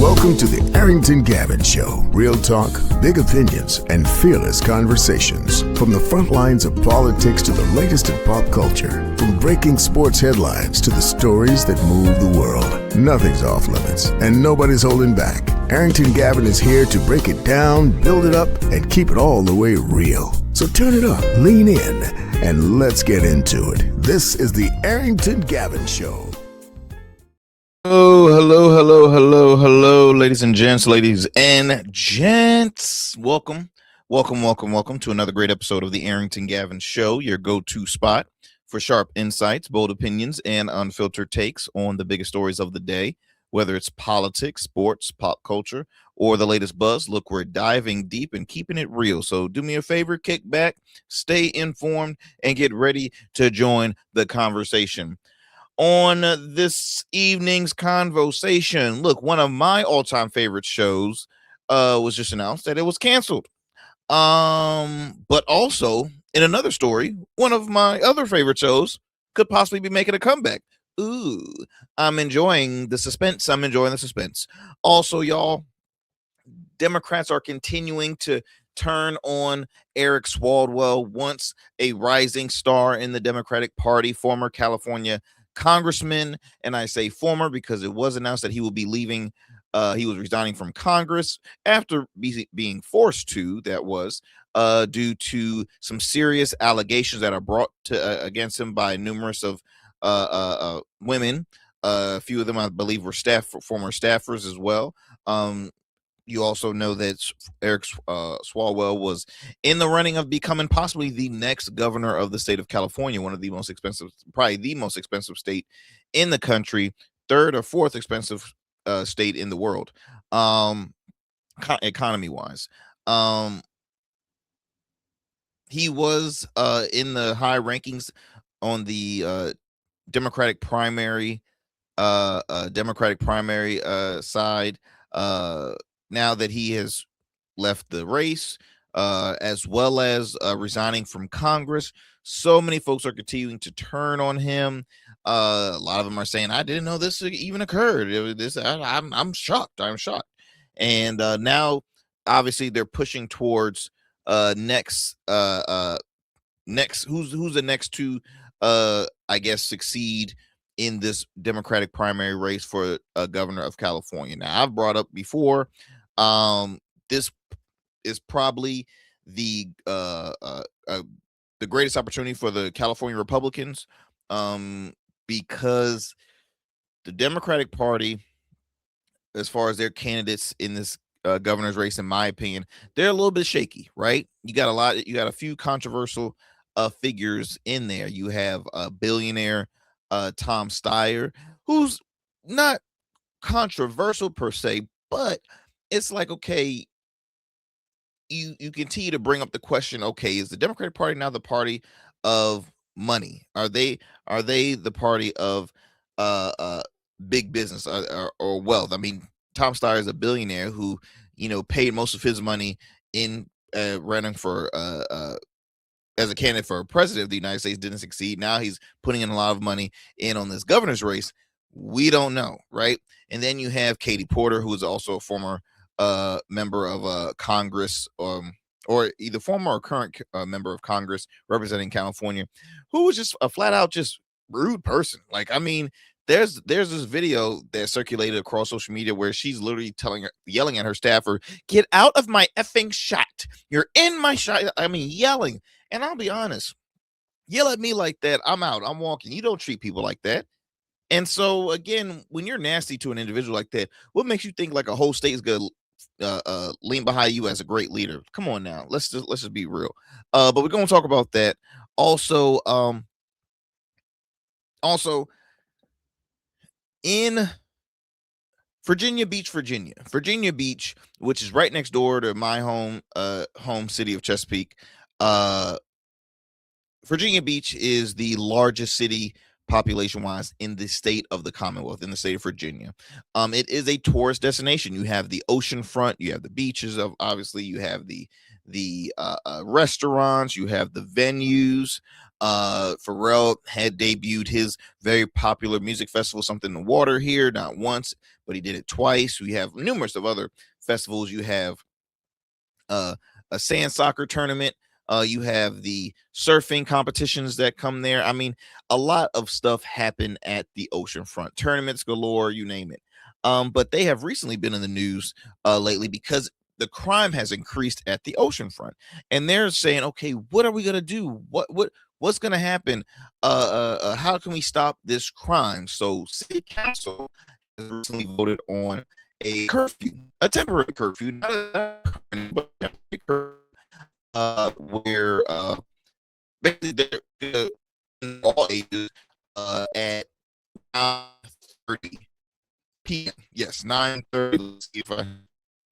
Welcome to the Arrington Gavin Show. Real talk, big opinions, and fearless conversations. From the front lines of politics to the latest in pop culture. From breaking sports headlines to the stories that move the world. Nothing's off limits, and nobody's holding back. Arrington Gavin is here to break it down, build it up, and keep it all the way real. So turn it up, lean in, and let's get into it. This is the Arrington Gavin Show. Oh, hello, ladies and gents. Welcome to another great episode of the Arrington Gavin Show, your go-to spot for sharp insights, bold opinions, and unfiltered takes on the biggest stories of the day, whether it's politics, sports, pop culture, or the latest buzz. Look, we're diving deep and keeping it real. So do me a favor, kick back, stay informed, and get ready to join the conversation. On this evening's conversation, look, one of my all-time favorite shows was just announced that it was canceled. But also, in another story, one of my other favorite shows could possibly be making a comeback. Ooh, I'm enjoying the suspense. Also, y'all, Democrats are continuing to turn on Eric Swalwell, once a rising star in the Democratic Party, former California congressman, and I say former because it was announced that he will be leaving. He was resigning from Congress after being forced to. That was due to some serious allegations that are brought to against him by numerous of women. A few of them, I believe, were former staffers as well. You also know that Eric Swalwell was in the running of becoming possibly the next governor of the state of California, one of the most expensive, probably the most expensive state in the country, third or fourth expensive state in the world, economy-wise. He was in the high rankings on the Democratic primary side. Now that he has left the race, as well as resigning from Congress, so many folks are continuing to turn on him. A lot of them are saying, "I didn't know this even occurred." I'm shocked. And now, obviously, they're pushing towards next. Who's the next to I guess succeed in this Democratic primary race for governor of California. Now, I've brought up before, this is probably the greatest opportunity for the California Republicans, because the Democratic Party, as far as their candidates in this governor's race, in my opinion, they're a little bit shaky, right? You got a few controversial figures in there. You have a billionaire, Tom Steyer, who's not controversial per se, but it's like, okay, you continue to bring up the question, okay, is the Democratic Party now the party of money? Are they the party of big business or wealth? I mean, Tom Steyer is a billionaire who, paid most of his money in running for as a candidate for president of the United States, didn't succeed. Now he's putting in a lot of money in on this governor's race. We don't know, right? And then you have Katie Porter, who is also a former member of Congress, or either former or current member of Congress representing California, who was just a flat out just rude person. Like, I mean, there's this video that circulated across social media where she's literally yelling at her staffer, "Get out of my effing shot. You're in my shot." I mean, yelling. And I'll be honest, yell at me like that, I'm out. I'm walking. You don't treat people like that. And so, again, when you're nasty to an individual like that, what makes you think like a whole state is going to lean behind you as a great leader? Come on now. Let's just be real. But we're going to talk about that. Also, in Virginia Beach, which is right next door to my home city of Chesapeake. Virginia Beach is the largest city population-wise in the state of the Commonwealth, in the state of Virginia. It is a tourist destination. You have the ocean front, you have the beaches, obviously you have the restaurants, you have the venues. Pharrell had debuted his very popular music festival, Something in the Water, here, not once, but he did it twice. We have numerous of other festivals. You have a sand soccer tournament. You have the surfing competitions that come there. I mean, a lot of stuff happen at the oceanfront. Tournaments galore, you name it. But they have recently been in the news lately because the crime has increased at the oceanfront, and they're saying, okay, what are we gonna do? What's gonna happen? How can we stop this crime? So, city council has recently voted on a curfew, a temporary curfew, not a curfew, but a temporary curfew, where basically they're in all ages at 9:30 p.m. Yes, 9:30. Let's see if I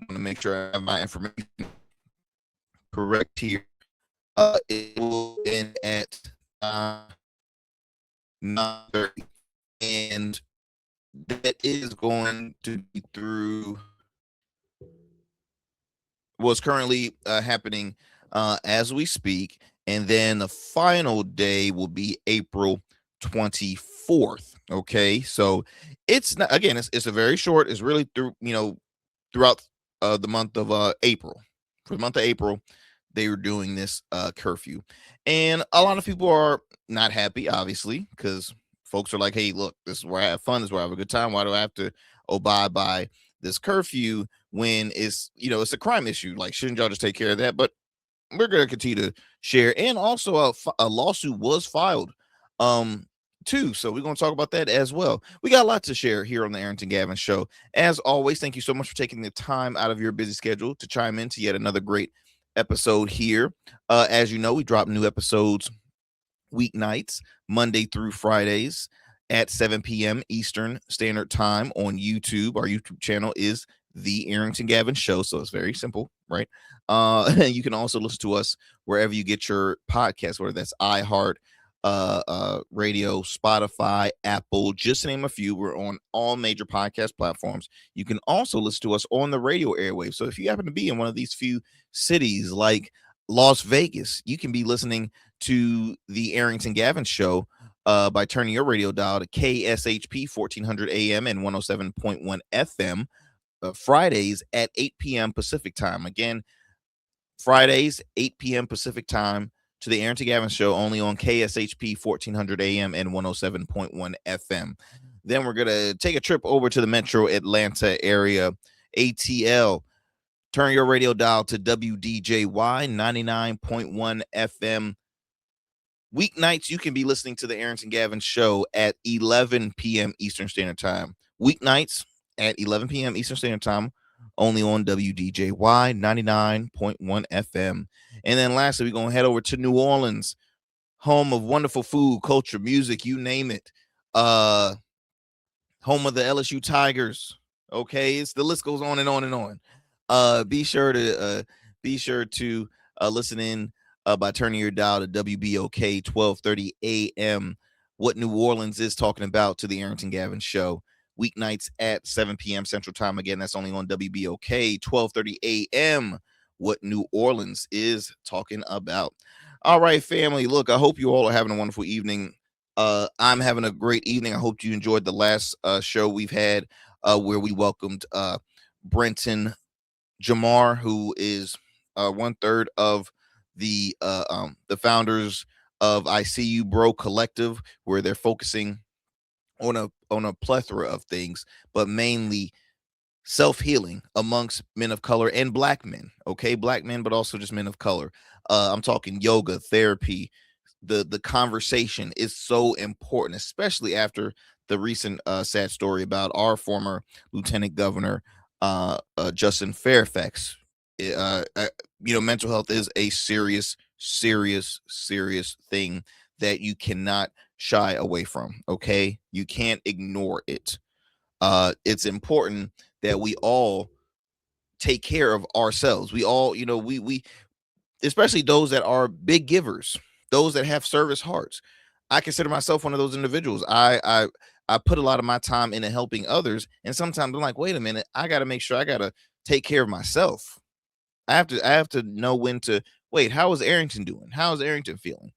want to make sure I have my information correct here. It will end at 9:30, and that is going to be through what's currently happening as we speak, and then the final day will be April 24th. Okay, so it's not, again, it's a very short. It's really throughout the month of April. For the month of April, they were doing this curfew, and a lot of people are not happy, obviously, because folks are like, "Hey, look, this is where I have fun. This is where I have a good time. Why do I have to abide by this curfew when it's a crime issue? Like, shouldn't y'all just take care of that?" But we're going to continue to share, and also a lawsuit was filed too, so we're going to talk about that as well. We got a lot to share here on the Arrington Gavin Show. As always, thank you so much for taking the time out of your busy schedule to chime in to yet another great episode here. As you know, we drop new episodes weeknights, Monday through Fridays at 7 p.m. Eastern Standard Time on YouTube. Our YouTube channel is The Arrington Gavin Show, so it's very simple, right? You can also listen to us wherever you get your podcast, whether that's iHeart, radio, Spotify, Apple, just to name a few. We're on all major podcast platforms. You can also listen to us on the radio airwaves. So if you happen to be in one of these few cities like Las Vegas, you can be listening to the Arrington Gavin Show by turning your radio dial to KSHP 1400 AM and 107.1 FM Fridays at 8 p.m. Pacific time. Again, Fridays, 8 p.m. Pacific time, to the Arrington Gavin Show, only on KSHP 1400 AM and 107.1 FM. Then we're going to take a trip over to the metro Atlanta area, ATL. Turn your radio dial to WDJY 99.1 FM. Weeknights, you can be listening to the Arrington Gavin Show at 11 p.m. Eastern Standard Time. Weeknights at 11 p.m. Eastern Standard Time, only on WDJY 99.1 FM. And then lastly, we're going to head over to New Orleans, home of wonderful food, culture, music, you name it. Home of the LSU Tigers. Okay, the list goes on and on and on. Be sure to listen in by turning your dial to WBOK 1230 AM. What New Orleans is talking about to the Arrington Gavin Show. Weeknights at 7 p.m. Central Time. Again, that's only on WBOK 1230 AM. What New Orleans is talking about. All right, family. Look, I hope you all are having a wonderful evening. I'm having a great evening. I hope you enjoyed the last show we've had where we welcomed Brenton Jamar, who is 1/3 of the founders of I See You Bro Collective, where they're focusing on a plethora of things, but mainly self-healing amongst men of color and black men. Okay, black men, but also just men of color. I'm talking yoga, therapy. The conversation is so important, especially after the recent sad story about our former lieutenant governor Justin Fairfax. Mental health is a serious thing that you cannot shy away from. Okay, you can't ignore it. It's important that we all take care of ourselves. We all, we especially those that are big givers, those that have service hearts. I consider myself one of those individuals. I put a lot of my time into helping others, and sometimes I'm like, wait a minute, I got to make sure I got to take care of myself. I have to know when to wait. How is Arrington doing? How is Arrington feeling?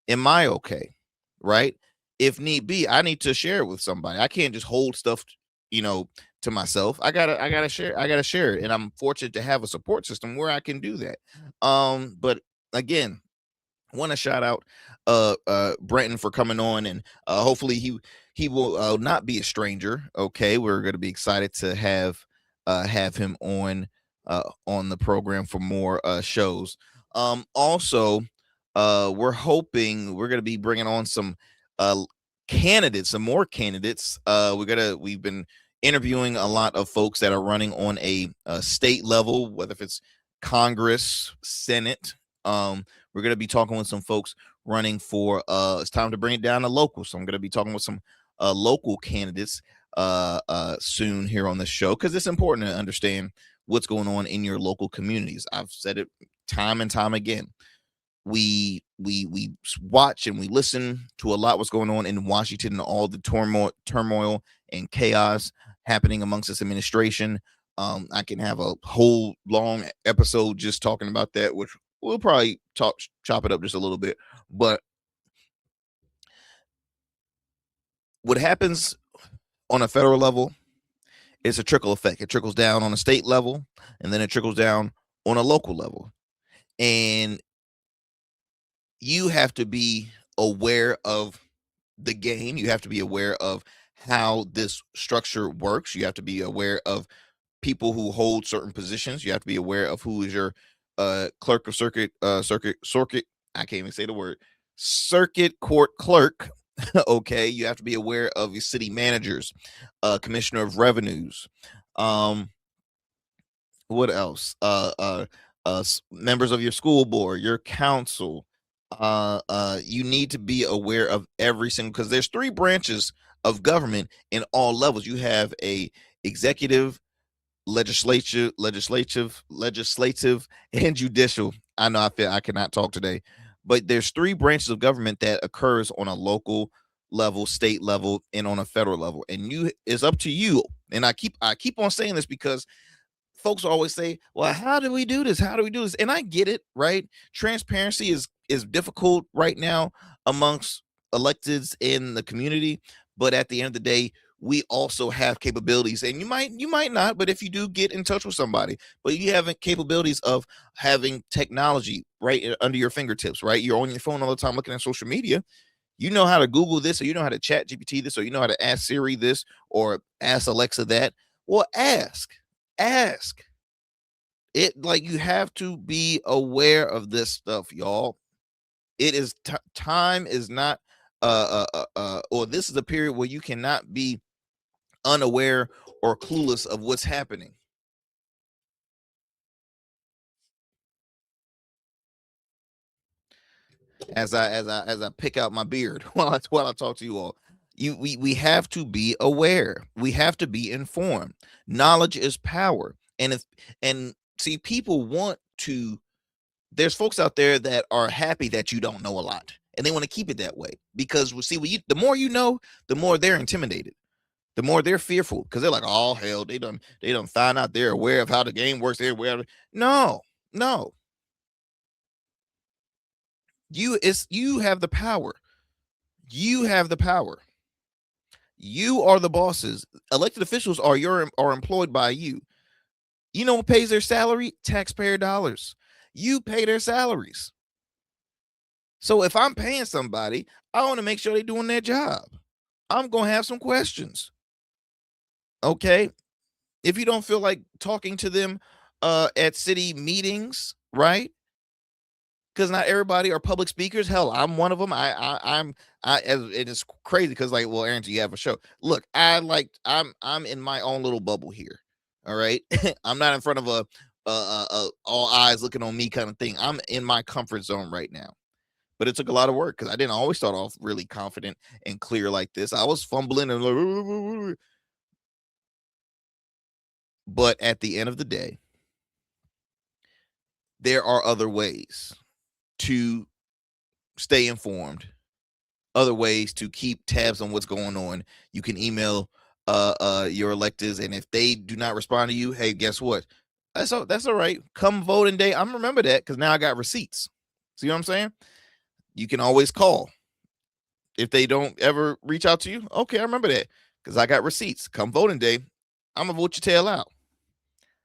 Am I okay? Right? If need be, I need to share it with somebody. I can't just hold stuff, you know, to myself. I gotta share it. And I'm fortunate to have a support system where I can do that. But again, want to shout out Brenton for coming on, and hopefully he will not be a stranger. Okay, we're going to be excited to have him on the program for more shows. Also, we're hoping we're going to be bringing on some uh candidates, some more candidates. We've been interviewing a lot of folks that are running on a state level, whether if it's Congress, Senate. We're going to be talking with some folks running for it's time to bring it down to local. So I'm going to be talking with some local candidates soon here on the show, because it's important to understand what's going on in your local communities. I've said it time and time again. We watch and we listen to a lot what's going on in Washington and all the turmoil and chaos happening amongst this administration. I can have a whole long episode just talking about that, which we'll probably chop it up just a little bit. But what happens on a federal level is a trickle effect. It trickles down on a state level, and then it trickles down on a local level. And you have to be aware of the game. You have to be aware of how this structure works. You have to be aware of people who hold certain positions. You have to be aware of who is your clerk of circuit. I can't even say the word. Circuit court clerk. Okay, you have to be aware of your city managers, commissioner of revenues. What else? Members of your school board, your council. You need to be aware of every single, because there's three branches of government in all levels. You have a executive, legislative, and judicial. I know I feel I cannot talk today, but there's three branches of government that occurs on a local level, state level, and on a federal level. And it's up to you. And I keep on saying this because folks always say, well, how do we do this? How do we do this? And I get it, right? Transparency is difficult right now amongst electeds in the community, but at the end of the day, we also have capabilities, and you might not, but if you do, get in touch with somebody. But you have capabilities of having technology right under your fingertips, right? You're on your phone all the time looking at social media. You know how to Google this, or you know how to chat GPT this, or you know how to ask Siri this, or ask Alexa that. Well, ask it. Like, you have to be aware of this stuff, y'all. It is time is not or this is a period where you cannot be unaware or clueless of what's happening. As I pick out my beard while I talk to you all, we have to be aware. We have to be informed. Knowledge is power. And see, people want to. There's folks out there that are happy that you don't know a lot, and they want to keep it that way, because we see, the more you know, the more they're intimidated, the more they're fearful, because they're like, oh hell, they done find out, they're aware of how the game works, they're aware of it. No, you have the power. You have the power. You are the bosses. Elected officials are employed by you. You know what pays their salary? Taxpayer dollars. You pay their salaries. So if I'm paying somebody, I want to make sure they're doing their job. I'm going to have some questions. Okay? If you don't feel like talking to them at city meetings, right? Because not everybody are public speakers. Hell, I'm one of them. It is crazy because, like, well, Arrington, you have a show. Look, I'm in my own little bubble here. All right, I'm not in front of a all eyes looking on me kind of thing. I'm in my comfort zone right now. But it took a lot of work, because I didn't always start off really confident and clear like this. I was fumbling and like, but at the end of the day, there are other ways to stay informed, other ways to keep tabs on what's going on. You can email your electeds, and if they do not respond to you, hey, guess what? That's all right. Come voting day, I'm remember that, because now I got receipts. See what I'm saying? You can always call. If they don't ever reach out to you, okay, I remember that because I got receipts. Come voting day, I'm gonna vote your tail out.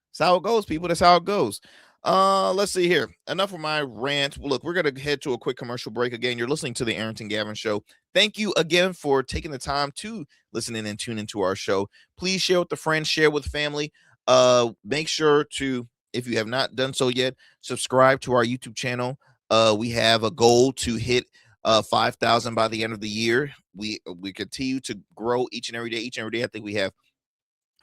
That's how it goes, people. That's how it goes. Let's see here. Enough of my rant. Well, look, we're gonna head to a quick commercial break. Again, you're listening to the Arrington Gavin Show. Thank you again for taking the time to listen in and tune into our show. Please share with the friends, share with family. Make sure to, if you have not done so yet, subscribe to our YouTube channel. We have a goal to hit 5,000 by the end of the year. We continue to grow each and every day. Each and every day, I think we have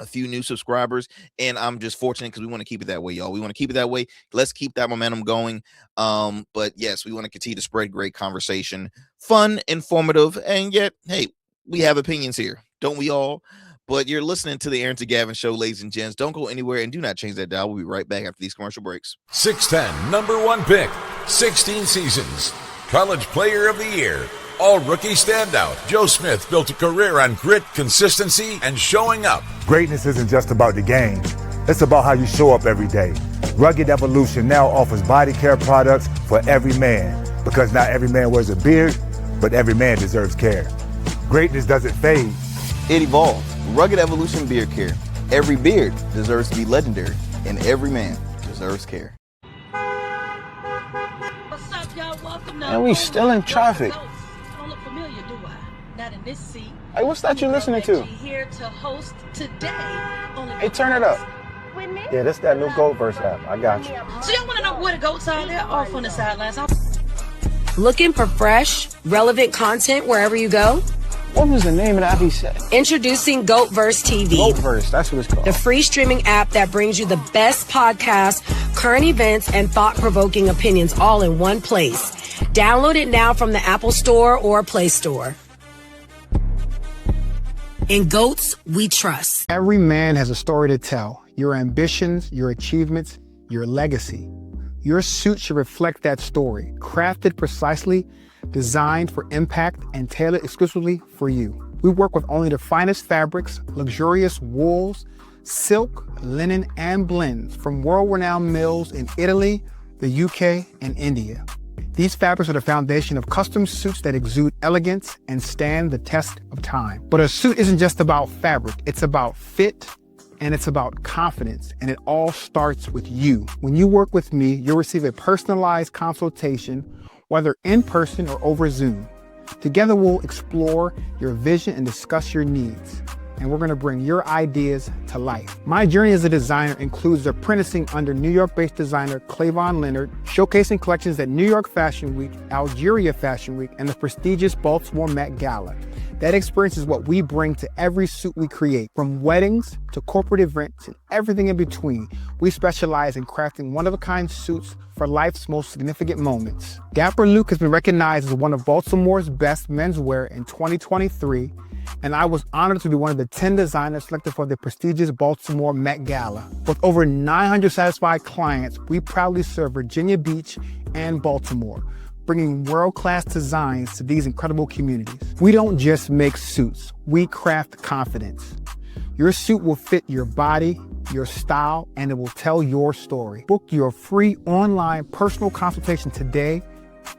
a few new subscribers, and I'm just fortunate because we want to keep it that way, y'all. We want to keep it that way. Let's keep that momentum going. But yes, we want to continue to spread great conversation, fun, informative, and yet, hey, we have opinions here, don't we all? But you're listening to the Arrington Gavin Show, ladies and gents. Don't go anywhere and do not change that dial. We'll be right back after these commercial breaks. 6'10", number 1 pick, 16 seasons, College Player of the Year, All-Rookie Standout. Joe Smith built a career on grit, consistency, and showing up. Greatness isn't just about the game. It's about how you show up every day. Rugged Evolution now offers body care products for every man, because not every man wears a beard, but every man deserves care. Greatness doesn't fade. It evolves. Rugged Evolution Beard Care. Every beard deserves to be legendary, and every man deserves care. What's up, y'all? Welcome now. And we still in traffic. Don't look familiar, do I? Not in this seat. Hey, what's that you listening to? Here to host today. Hey, turn it up. With me? Yeah, this that new Gold Verse app. I got you. So y'all want to know where the goats are? They're off on the sidelines. Looking for fresh, relevant content wherever you go? What was the name of that he said? Introducing GoatVerse TV. GoatVerse, that's what it's called. The free streaming app that brings you the best podcasts, current events, and thought-provoking opinions all in one place. Download it now from the Apple Store or Play Store. In Goats, we trust. Every man has a story to tell. Your ambitions, your achievements, your legacy. Your suit should reflect that story, crafted precisely, designed for impact, and tailored exclusively for you. We work with only the finest fabrics, luxurious wools, silk, linen, and blends from world-renowned mills in Italy, the UK, and India. These fabrics are the foundation of custom suits that exude elegance and stand the test of time. But a suit isn't just about fabric, it's about fit, and it's about confidence, and it all starts with you. When you work with me, you'll receive a personalized consultation, whether in person or over Zoom. Together, we'll explore your vision and discuss your needs. And we're gonna bring your ideas to life. My journey as a designer includes apprenticing under New York-based designer Clavon Leonard, showcasing collections at New York Fashion Week, Algeria Fashion Week, and the prestigious Baltimore Met Gala. That experience is what we bring to every suit we create, from weddings to corporate events and everything in between. We specialize in crafting one-of-a-kind suits for life's most significant moments. Dapper Luke has been recognized as one of Baltimore's best menswear in 2023, and I was honored to be one of the 10 designers selected for the prestigious Baltimore Met Gala. With over 900 satisfied clients, we proudly serve Virginia Beach and Baltimore, bringing world-class designs to these incredible communities. We don't just make suits, we craft confidence. Your suit will fit your body, your style, and it will tell your story. Book your free online personal consultation today.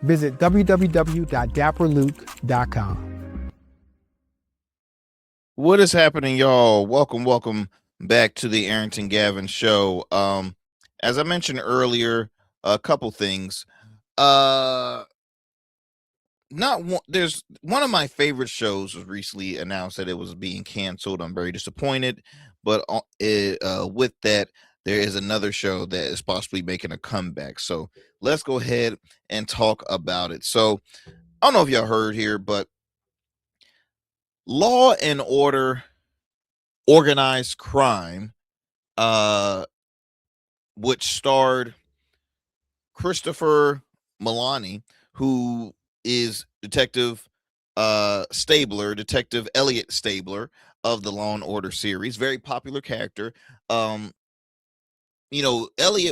Visit www.dapperluke.com. What is happening, y'all? Welcome back to the Arrington Gavin Show. As I mentioned earlier, a couple things. There's one of my favorite shows was recently announced that it was being canceled. I'm very disappointed, but with that, there is another show that is possibly making a comeback. So let's go ahead and talk about it. So I don't know if y'all heard here, but Law and Order Organized Crime, which starred Christopher Milani, who is Detective Stabler, Detective Elliot Stabler of the Law and Order series, very popular character. Elliot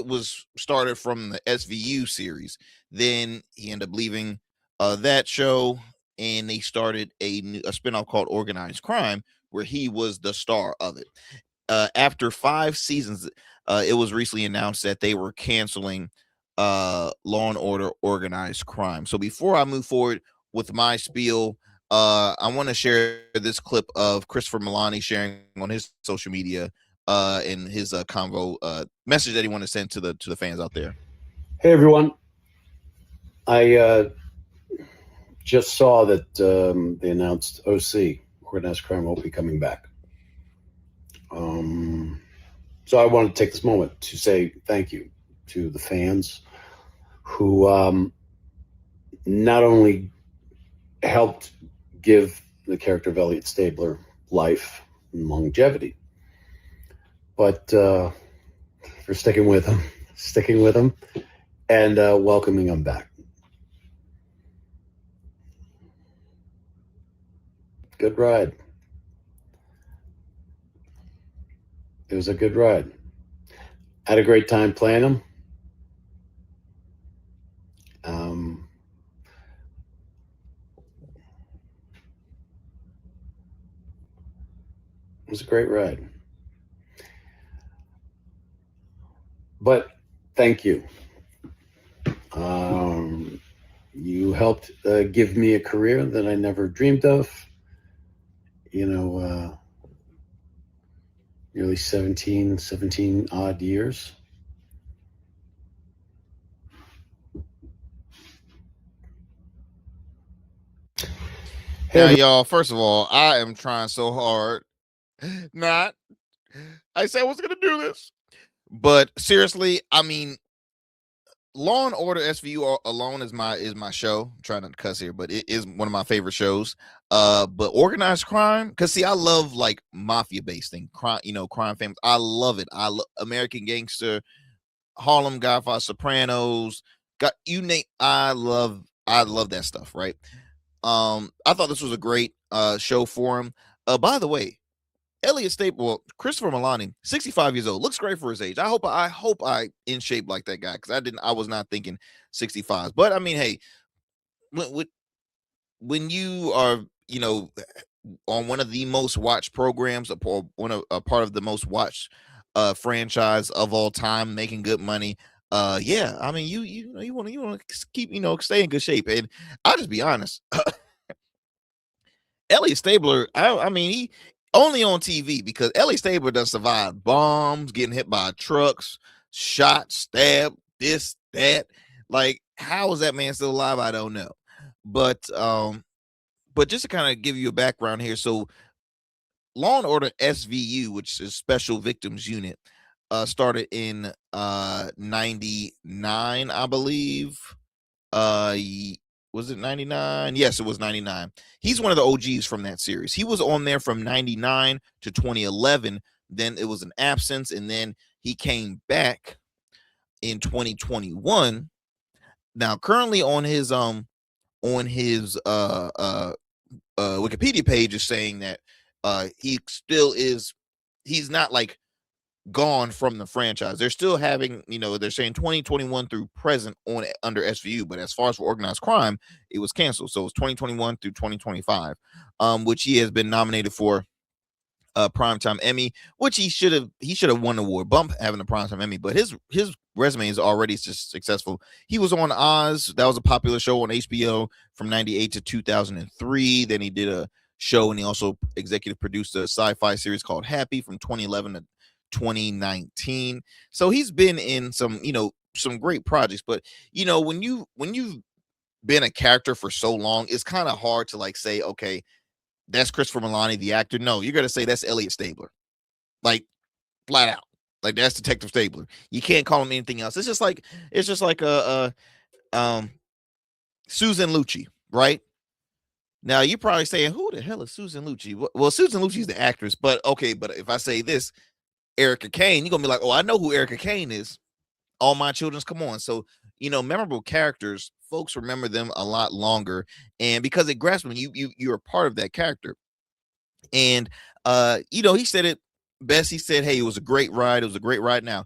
was started from the SVU series. Then he ended up leaving that show, and they started a spinoff called Organized Crime, where he was the star of it. After 5 seasons, it was recently announced that they were canceling Law and Order Organized Crime. So before I move forward with my spiel, I want to share this clip of Christopher Milani sharing on his social media in his convo message that he wanted to send to the fans out there. Hey everyone, I just saw that they announced OC, Organized Crime, won't be coming back. So I want to take this moment to say thank you to the fans who not only helped give the character of Elliot Stabler life and longevity, but for sticking with him, and welcoming him back. Good ride. It was a good ride. Had a great time playing him. It was a great ride. But thank you. You helped give me a career that I never dreamed of. Nearly 17 odd years. Now, y'all, first of all, I am trying so hard. I said I was going to do this. But seriously, I mean, Law and Order SVU alone is my show. I'm trying not to cuss here, but it is one of my favorite shows. But Organized Crime, because see, I love like mafia based thing, crime, crime famous. I love it. I love American Gangster, Harlem Godfather, Sopranos. I love that stuff, right? I thought this was a great show for him. By the way, Elliot Stabler, well, Christopher Milani, 65 years old, looks great for his age. I hope I in shape like that guy, because I was not thinking 65. But I mean, hey, when you are on one of the most watched programs, or a part of the most watched franchise of all time, making good money, yeah, I mean, you want to keep stay in good shape. And I'll just be honest. Elliot Stabler, I mean, he only on TV because Elliot Stabler does survive bombs, getting hit by trucks, shot, stabbed, this, that. Like, how is that man still alive? I don't know. But just to kind of give you a background here, so Law and Order SVU, which is Special Victims Unit, started in 99, I believe. Was it 99? Yes, it was 99. He's one of the OGs from that series. He was on there from 99 to 2011. Then it was an absence, and then he came back in 2021. Now, currently on his Wikipedia page is saying that he still is. He's not like gone from the franchise. They're still having, they're saying 2021 through present on under SVU, but as far as for Organized Crime, it was canceled. So it's 2021 through 2025, which he has been nominated for Primetime Emmy, which he should have won the award. Bump having a Primetime Emmy, but his resume is already successful. He was on Oz. That was a popular show on HBO from 98 to 2003. Then he did a show, and he also executive produced a sci-fi series called Happy from 2011 to 2019. So he's been in some great projects. But when you've been a character for so long, it's kind of hard to like say, okay, that's Christopher Milani, the actor. No, you're gonna say that's Elliot Stabler, like flat out. Like, that's Detective Stabler. You can't call him anything else. It's just like Susan Lucci, right? Now you're probably saying, who the hell is Susan Lucci? Well, Susan Lucci is the actress, but okay. But if I say this, Erica Kane, you're gonna be like, oh, I know who Erica Kane is. All My Children's Come On. So, memorable characters, folks remember them a lot longer. And because it grasps them, you're a part of that character. And he said it best. He said, hey, it was a great ride. It was a great ride. Now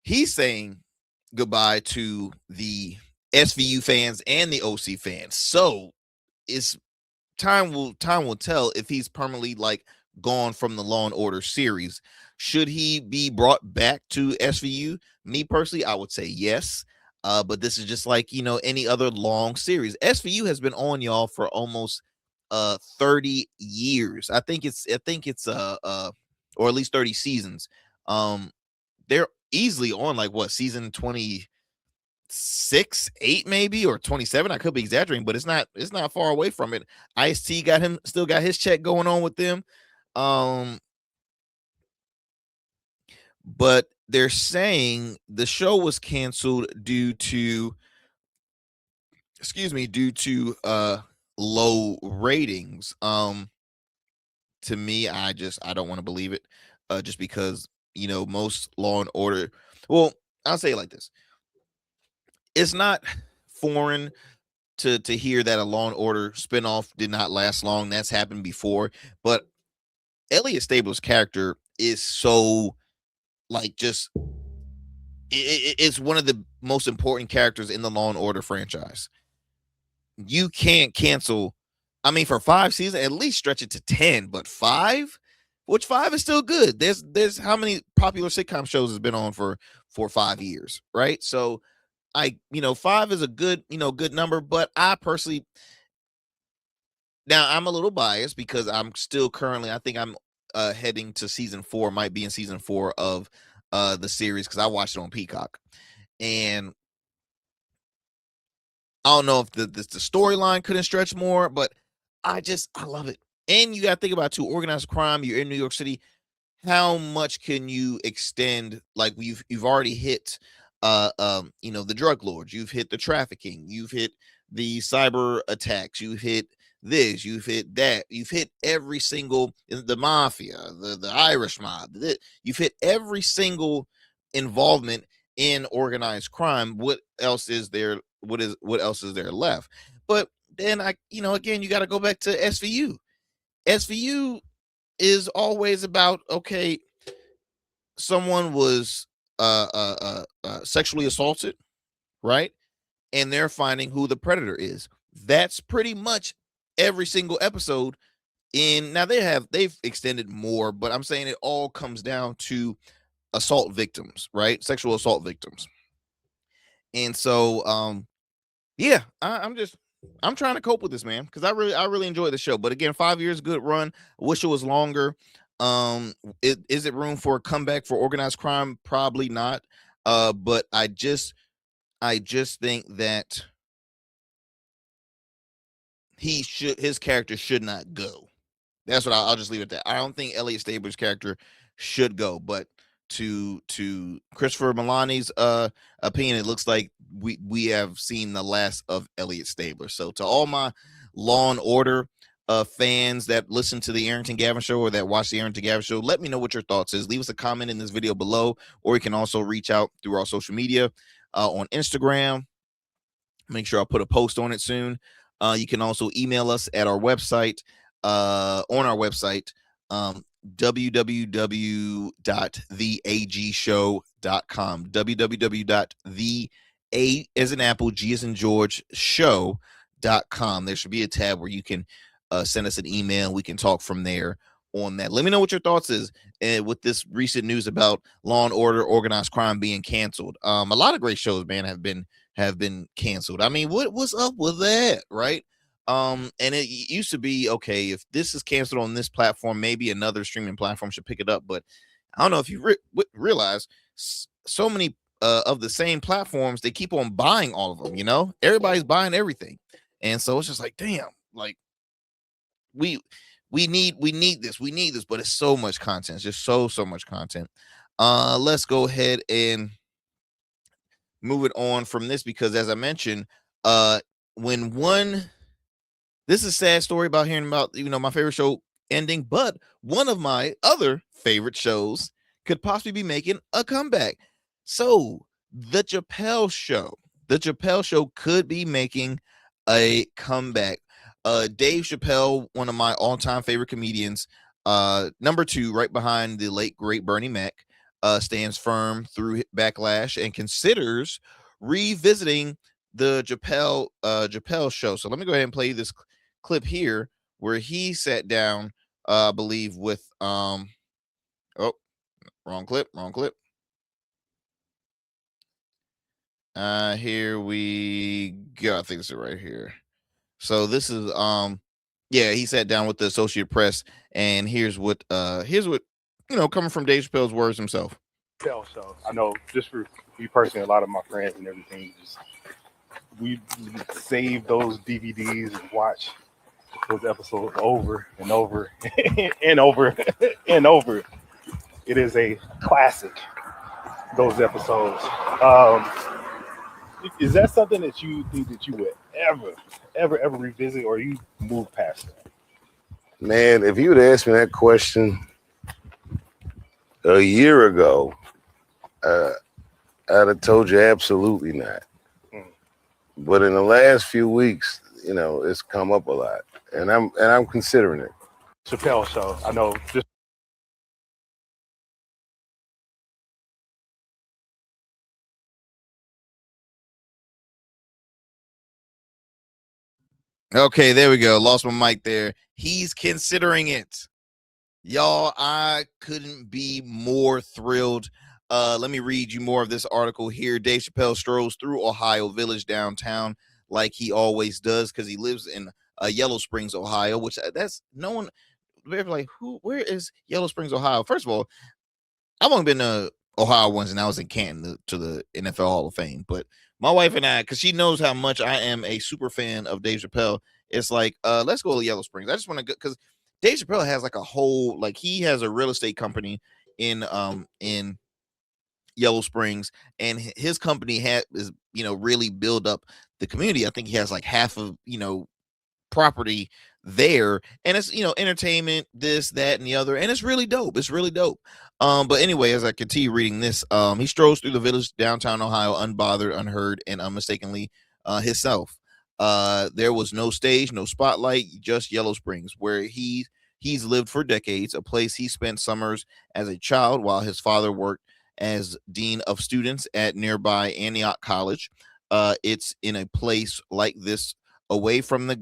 he's saying goodbye to the SVU fans and the OC fans. So it's time will tell if he's permanently like gone from the Law and Order series. Should he be brought back to SVU? Me personally, I would say yes. But this is just like, any other long series. SVU has been on y'all for almost 30 years. Or at least 30 seasons. They're easily on like what, season 26, 8 maybe, or 27. I could be exaggerating, but it's not far away from it. Ice-T still got his check going on with them. But they're saying the show was canceled due to low ratings. To me, I don't want to believe it. Just because, most Law and Order, well, I'll say it like this. It's not foreign to hear that a Law and Order spinoff did not last long. That's happened before. But Elliot Stabler's character is so, like, just it's one of the most important characters in the Law and Order franchise. You can't cancel. I mean, for 5 seasons, at least stretch it to 10, but 5, which 5 is still good. There's how many popular sitcom shows has been on for 5 years, right? So 5 is a good number, but I personally, now I'm a little biased because I'm still currently, I think I'm heading to season 4, might be in season 4 of the series, because I watched it on Peacock. And I don't know if the storyline couldn't stretch more, but I love it. And you got to think about too, organized crime. You're in New York City. How much can you extend? Like, you've already hit, the drug lords. You've hit the trafficking. You've hit the cyber attacks. You've hit this. You've hit that. You've hit every single, the mafia, the Irish mob. You've hit every single involvement in organized crime. What else is there? What else is there left? But then again, you got to go back to SVU. SVU is always about, okay, someone was sexually assaulted, right? And they're finding who the predator is. That's pretty much every single episode. Now they've extended more, but I'm saying it all comes down to assault victims, right? Sexual assault victims. And so yeah, I'm trying to cope with this, man, because I really enjoy the show. But again, 5 years, good run. I wish it was longer. Is it room for a comeback for organized crime? Probably not. But I just think that his character should not go. That's what I'll just leave it at that. I don't think Elliot Stabler's character should go, but to Christopher Milani's opinion, it looks like we have seen the last of Elliot Stabler. So to all my Law and Order fans that listen to the Arrington Gavin Show or that watch the Arrington Gavin Show, let me know what your thoughts is. Leave us a comment in this video below, or you can also reach out through our social media on Instagram. Make sure I'll put a post on it soon. You can also email us at our website, on our website, www.theagshow.com, www.the as in Apple, G as in George, show.com. There should be a tab where you can send us an email. We can talk from there on that. Let me know what your thoughts is with this recent news about Law and Order, organized crime being canceled. A lot of great shows, man, have been canceled. I mean, what's up with that, right? And it used to be, okay, if this is canceled on this platform, maybe another streaming platform should pick it up. But I don't know if you realize so many of the same platforms, they keep on buying all of them. Everybody's buying everything, and so it's just like, damn, like we need this, but it's so much content. It's just so much content. Let's go ahead and move it on from this, because as I mentioned, this is a sad story about hearing about, my favorite show ending, but one of my other favorite shows could possibly be making a comeback. So the Chappelle Show could be making a comeback. Dave Chappelle, one of my all-time favorite comedians, number 2, right behind the late great Bernie Mac, stands firm through backlash and considers revisiting the Chappelle Show. So let me go ahead and play this clip here where he sat down, I believe, with wrong clip. Here we go. I think this is right here. So this is yeah, he sat down with the Associated Press, and here's what coming from Dave Chappelle's words himself. Chappelle Show. I know, just for me personally, a lot of my friends and everything, we save those DVDs and watch those episodes over and over and over and over. It is a classic, those episodes. Is that something that you think that you would ever revisit, or you move past that? Man, if you would ask me that question a year ago, I'd have told you absolutely not. But in the last few weeks, it's come up a lot, and I'm considering it. Chappelle Show. I know, just Okay, there we go. Lost my mic there. He's considering it. Y'all, I couldn't be more thrilled. Let me read you more of this article here. Dave Chappelle strolls through Ohio Village downtown like he always does, because he lives in Yellow Springs, Ohio, which that's no one. They're like, where is Yellow Springs, Ohio? First of all, I've only been to Ohio once, and I was in Canton to the NFL Hall of Fame. But my wife and I, because she knows how much I am a super fan of Dave Chappelle, it's like, let's go to Yellow Springs. I just want to go, because Dave Chappelle has like a whole, like, he has a real estate company in Yellow Springs, and his company is really build up the community. I think he has like half of property there, and it's entertainment, this, that, and the other, and it's really dope. But anyway, as I continue reading this, he strolls through the village downtown Ohio, unbothered, unheard, and unmistakably himself. There was no stage, no spotlight, just Yellow Springs, where he's lived for decades, a place he spent summers as a child while his father worked as dean of students at nearby Antioch College. It's in a place like this, away from the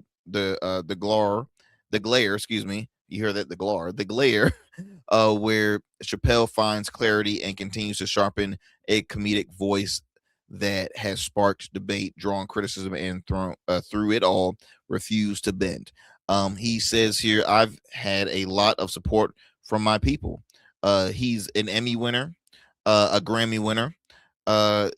glare, excuse me. You hear that? The glare, where Chappelle finds clarity and continues to sharpen a comedic voice that has sparked debate, drawn criticism, and through it all, refused to bend. He says here, I've had a lot of support from my people. He's an Emmy winner, a Grammy winner.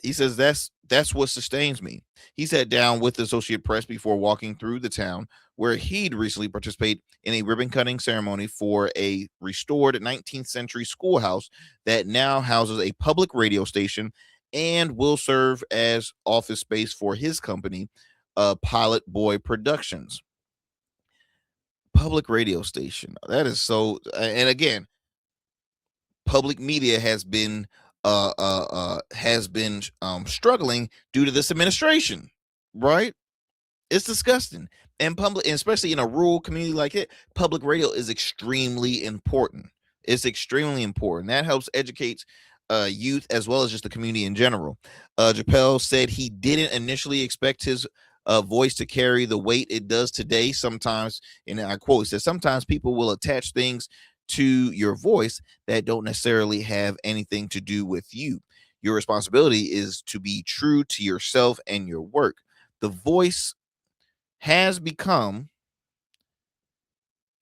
He says that's what sustains me. He sat down with the Associated Press before walking through the town, where he'd recently participated in a ribbon cutting ceremony for a restored 19th century schoolhouse that now houses a public radio station and will serve as office space for his company, Pilot Boy Productions. Public radio station. That is so. And again, public media has been struggling due to this administration, right? It's disgusting. And public, and especially in a rural community like it, public radio is extremely important. It's extremely important. That helps educate youth as well as just the community in general. Chappelle said he didn't initially expect his voice to carry the weight it does today. Sometimes, and I quote, he says, sometimes people will attach things to your voice that don't necessarily have anything to do with you. Your responsibility is to be true to yourself and your work. The voice has become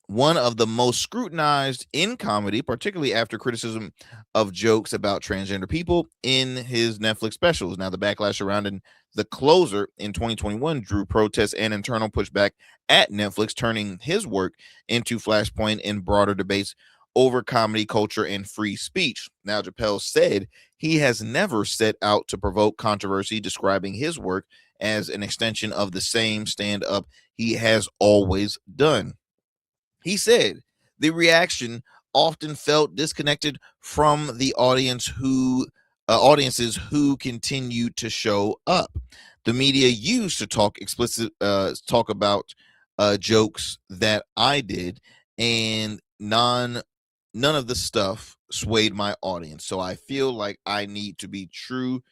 one of the most scrutinized in comedy, particularly after criticism of jokes about transgender people in his Netflix specials. Now, the backlash surrounding The Closer in 2021 drew protests and internal pushback at Netflix, turning his work into flashpoint in broader debates over comedy culture and free speech. Now, Chappelle said he has never set out to provoke controversy, describing his work as an extension of the same stand-up he has always done. He said the reaction often felt disconnected from the audiences who continued to show up. The media used to talk about jokes that I did, and none of the stuff swayed my audience. So I feel like I need to be true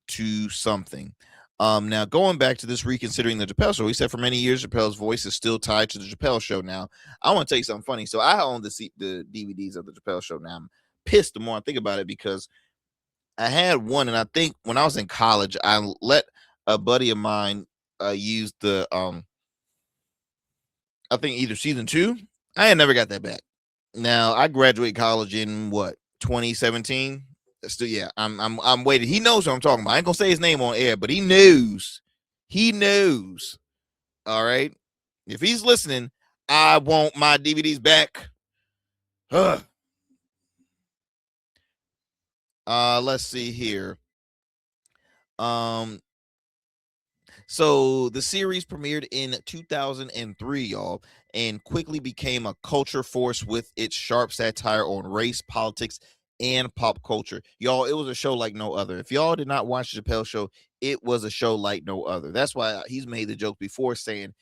to something. Now, going back to this reconsidering the Chappelle Show, he said for many years Chappelle's voice is still tied to the Chappelle Show. Now, I want to tell you something funny. So I own the DVDs of the Chappelle Show now. I'm pissed the more I think about it, because I had one, and I think when I was in college, I let a buddy of mine use the I think either season 2. I had never got that back. Now I graduated college in what 2017. Still, yeah, I'm waiting. He knows what I'm talking about. I ain't gonna say his name on air, but he knows. He knows. All right. If he's listening, I want my DVDs back. Ugh. Let's see here. So the series premiered in 2003, y'all, and quickly became a culture force with its sharp satire on race, politics, and pop culture. Y'all, it was a show like no other. If y'all did not watch the Chappelle Show, it was a show like no other. That's why he's made the joke before saying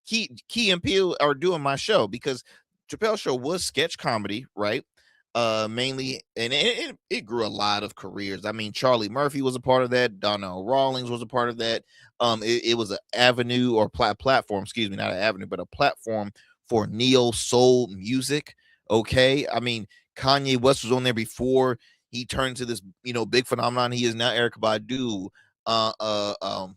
Key and Peele are doing my show, because Chappelle Show was sketch comedy, right? Mainly, and it grew a lot of careers. I mean, Charlie Murphy was a part of that. Donnell Rawlings was a part of that. It was an avenue or platform, excuse me, not an avenue, but a platform for neo soul music. Okay, I mean, Kanye West was on there before he turned to this, big phenomenon he is now. Erykah Badu,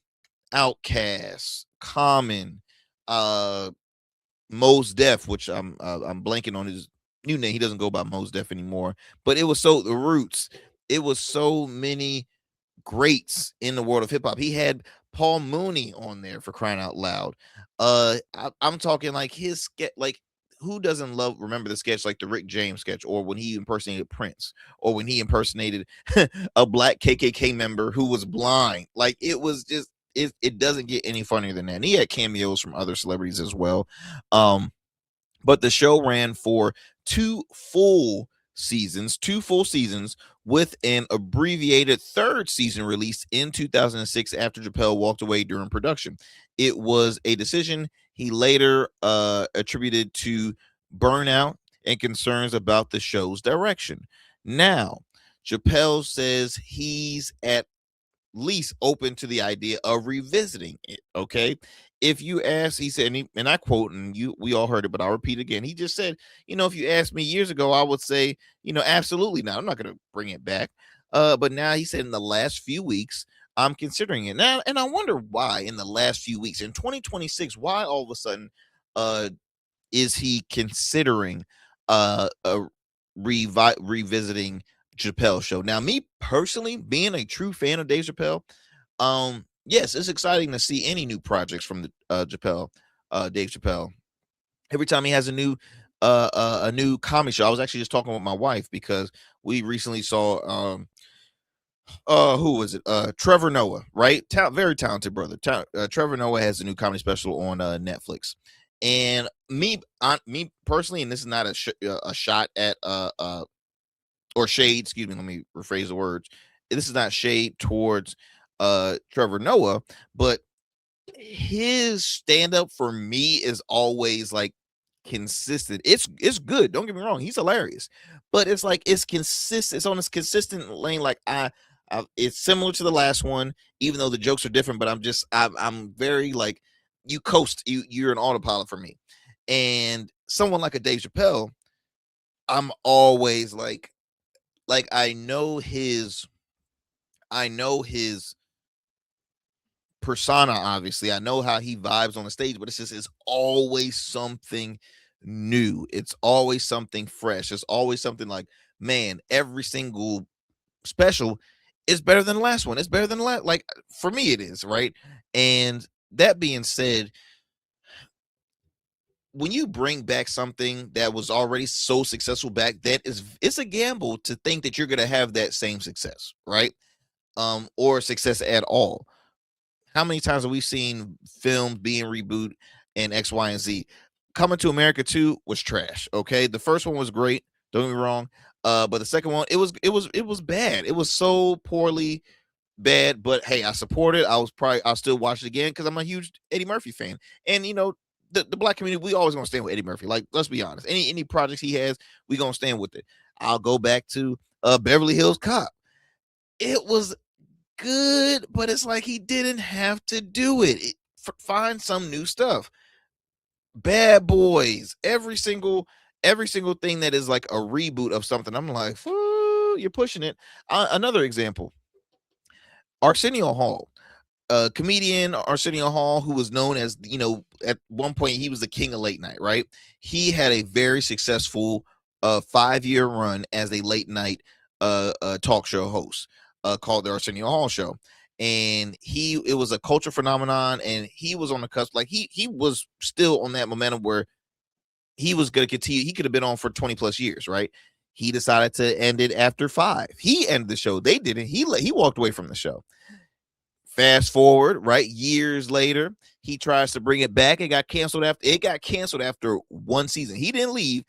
Outkast, Common, Mos Def, which I'm blanking on his new name. He doesn't go by Mos Def anymore. But it was the Roots. It was so many greats in the world of hip hop. He had Paul Mooney on there, for crying out loud. I'm talking like his sketch, like who doesn't remember the sketch, like the Rick James sketch, or when he impersonated Prince, or when he impersonated a black KKK member who was blind. Like it was just it doesn't get any funnier than that. And he had cameos from other celebrities as well. But the show ran for two full seasons, with an abbreviated third season released in 2006 after Chappelle walked away during production. It was a decision he later attributed to burnout and concerns about the show's direction. Now, Chappelle says he's at least open to the idea of revisiting it. Okay. If you ask, he said, and I quote, and we all heard it, but I'll repeat again. He just said, if you asked me years ago, I would say, absolutely not. I'm not going to bring it back. But now he said in the last few weeks, I'm considering it now. And I wonder why in the last few weeks in 2026, why all of a sudden is he considering revisiting Chappelle Show? Now, me personally, being a true fan of Dave Chappelle, yes, it's exciting to see any new projects from the Dave Chappelle. Every time he has a new comedy show. I was actually just talking with my wife because we recently saw who was it? Trevor Noah, right? Very talented brother. Trevor Noah has a new comedy special on Netflix. And me personally, and this is not a shot at or shade, excuse me, let me rephrase the words. This is not shade towards Trevor Noah, but his stand-up for me is always like consistent. It's good, don't get me wrong, he's hilarious, but it's like it's consistent. It's on this consistent lane. Like it's similar to the last one, even though the jokes are different, but I'm very like, you coast, you're an autopilot for me. And someone like a Dave Chappelle, I'm always like I know his persona, obviously. I know how he vibes on the stage, but it's always something new. It's always something fresh. It's always something like, man, every single special is better than the last one. It's better than the last. Like, for me, it is, right? And that being said, when you bring back something that was already so successful back then, it's a gamble to think that you're going to have that same success, right? Or success at all. How many times have we seen films being rebooted and X, Y, and Z? Coming to America 2 was trash. Okay, the first one was great. Don't get me wrong. But the second one, it was bad. It was so poorly bad. But hey, I support it. I'll still watch it again because I'm a huge Eddie Murphy fan. And the black community, we always gonna stand with Eddie Murphy. Like, let's be honest. Any projects he has, we gonna stand with it. I'll go back to Beverly Hills Cop. It was good, but it's like he didn't have to do it. Find some new stuff. Bad Boys, every single thing that is like a reboot of something, I'm like, you're pushing it. Another example, Arsenio Hall, comedian Arsenio Hall, who was known as, at one point he was the king of late night, right? He had a very successful 5-year run as a late night talk show host called the Arsenio Hall Show. And it was a culture phenomenon, and he was on the cusp. Like he was still on that momentum where he was going to continue. He could have been on for 20 plus years, right? He decided to end it after 5. He ended the show. They didn't. He walked away from the show. Fast forward, right? Years later, he tries to bring it back. It got canceled after 1 season. He didn't leave.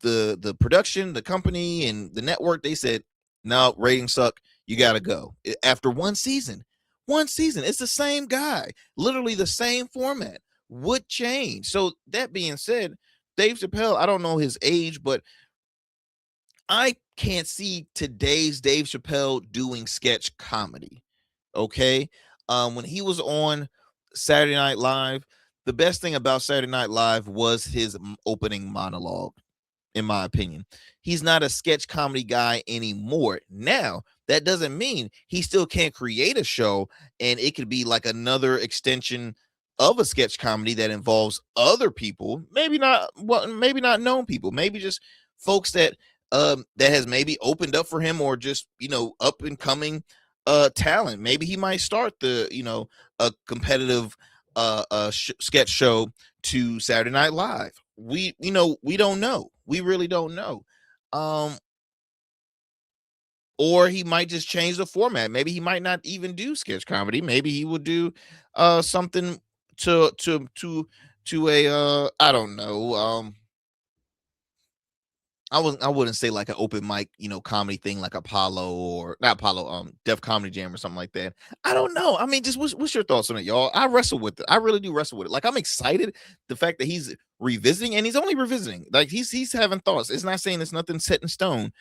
The production, the company, and the network, they said, no, ratings suck. You got to go. After 1 season. 1 season. It's the same guy. Literally the same format. Would change. So that being said, Dave Chappelle, I don't know his age, but I can't see today's Dave Chappelle doing sketch comedy. Okay. When he was on Saturday Night Live, the best thing about Saturday Night Live was his opening monologue, in my opinion. He's not a sketch comedy guy anymore. Now, that doesn't mean he still can't create a show, and it could be like another extension of a sketch comedy that involves other people, maybe not known people, maybe just folks that has maybe opened up for him, or just, up and coming talent. Maybe he might start a competitive sketch show to Saturday Night Live. We don't know. We really don't know. Or he might just change the format. Maybe he might not even do sketch comedy. Maybe he would do something to a I don't know. I wouldn't say like an open mic, comedy thing like Apollo, or not Apollo, Def Comedy Jam or something like that. I don't know. I mean, just what's your thoughts on it, y'all? I wrestle with it. I really do wrestle with it. Like, I'm excited the fact that he's revisiting, and he's only revisiting. Like, he's having thoughts. It's not saying it's nothing set in stone,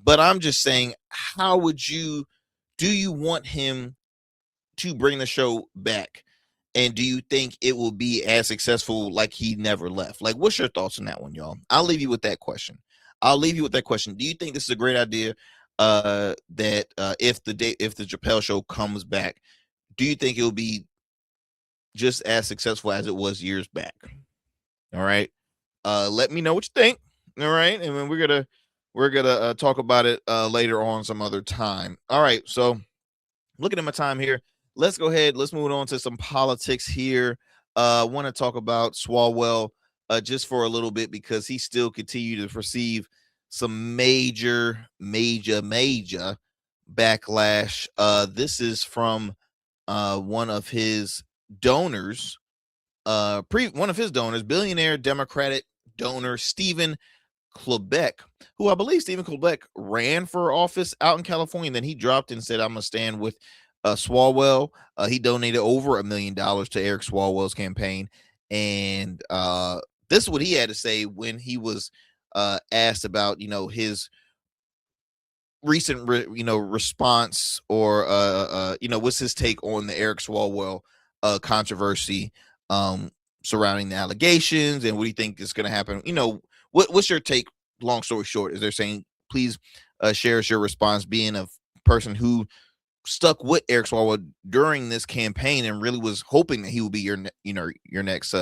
but I'm just saying, do you want him to bring the show back? And do you think it will be as successful like he never left? Like, what's your thoughts on that one, y'all? I'll leave you with that question. Do you think this is a great idea? That if the Chappelle Show comes back, do you think it will be just as successful as it was years back? All right. Let me know what you think. All right. And then we're gonna talk about it later on some other time. All right. So looking at my time here, let's go ahead. Let's move on to some politics here. I want to talk about Swalwell just for a little bit, because he still continued to receive some major backlash. This is from one of his donors, billionaire Democratic donor Stephen Klebeck, who I believe Stephen Klebeck ran for office out in California, and then he dropped and said, I'm gonna stand with Swalwell. He donated over $1 million to Eric Swalwell's campaign, and this is what he had to say when he was asked about his recent response, or what's his take on the Eric Swalwell controversy surrounding the allegations, and what do you think is going to happen? What's your take? Long story short, is they're saying, please share us your response, being a person who stuck with Eric Swalwell during this campaign and really was hoping that he would be your next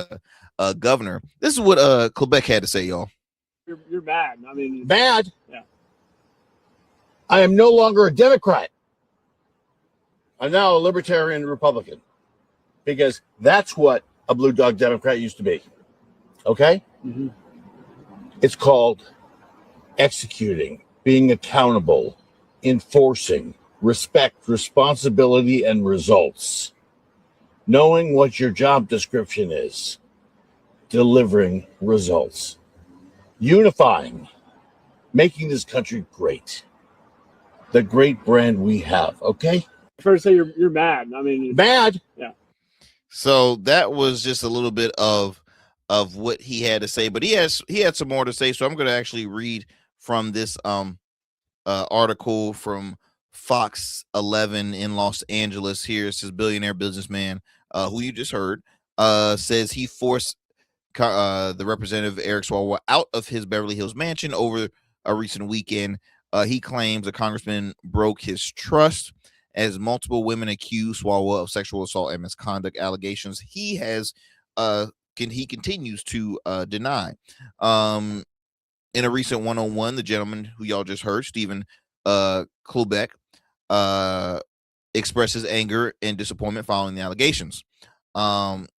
governor. This is what Klebeck had to say, y'all. You're mad. I mean, mad. Yeah. I am no longer a Democrat. I'm now a libertarian Republican, because that's what a blue dog Democrat used to be. Okay? Mm-hmm. It's called executing, being accountable, enforcing, respect, responsibility, and results. Knowing what your job description is, delivering results, unifying, making this country great, the great brand we have. Okay? First, say you're mad. I mean, mad. Yeah. So that was just a little bit of what he had to say, but he had some more to say. So I'm going to actually read from this article from Fox 11 in Los Angeles. Here it says, billionaire businessman who you just heard says he forced the representative Eric Swalwell out of his Beverly Hills mansion over a recent weekend He claims a congressman broke his trust as multiple women accused Swalwell of sexual assault and misconduct allegations. He continues to deny. In a recent one-on-one, the gentleman who y'all just heard, Stephen Klubeck, expresses anger and disappointment following the allegations.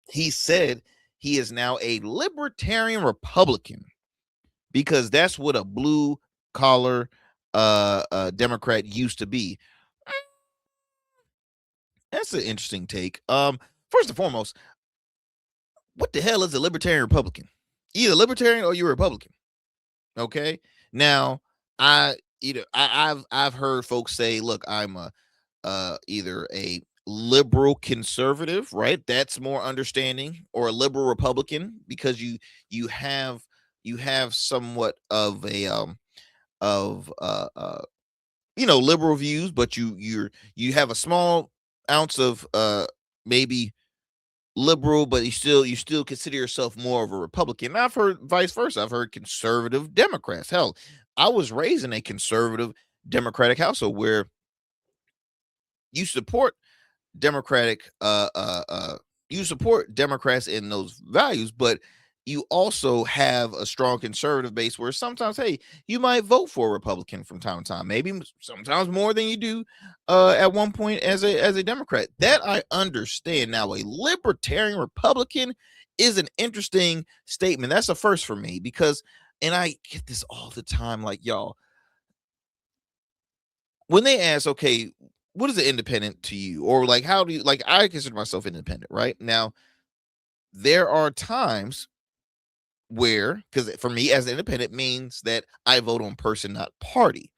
He said he is now a libertarian Republican because that's what a blue collar Democrat used to be. That's an interesting take. First and foremost, what the hell is a libertarian Republican? Either libertarian or you're a Republican. Okay. Now, I've heard folks say, look, I'm either a liberal conservative, right? That's more understanding, or a liberal Republican, because you have somewhat of a liberal views, but you have a small ounce of maybe liberal, but you still consider yourself more of a Republican. And I've heard vice versa. I've heard conservative Democrats. Hell, I was raised in a conservative Democratic household where you support Democratic you support Democrats in those values, but you also have a strong conservative base where sometimes, hey, you might vote for a Republican from time to time, maybe sometimes more than you do at one point as a Democrat. That I understand. Now, a libertarian Republican is an interesting statement. That's a first for me, because, and I get this all the time, like, y'all, when they ask, okay, what is an independent to you? Or like, how do you, like, I consider myself independent, right? Now, there are times where, because for me as an independent means that I vote on person, not party.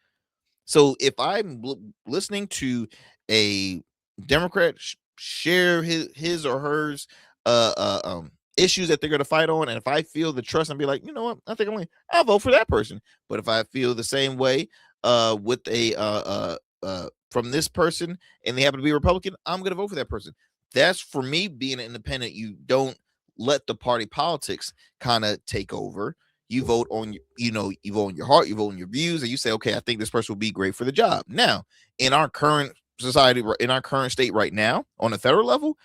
So if I'm listening to a Democrat share his or hers issues that they're going to fight on, and if I feel the trust and be like, you know what, I think I'll vote for that person. But if I feel the same way with a from this person and they happen to be a Republican, I'm going to vote for that person. That's, for me, being an independent. You don't let the party politics kind of take over. You vote on, you vote on your heart, you vote on your views, and you say, okay, I think this person will be great for the job. Now, in our current society, in our current state right now, on a federal level,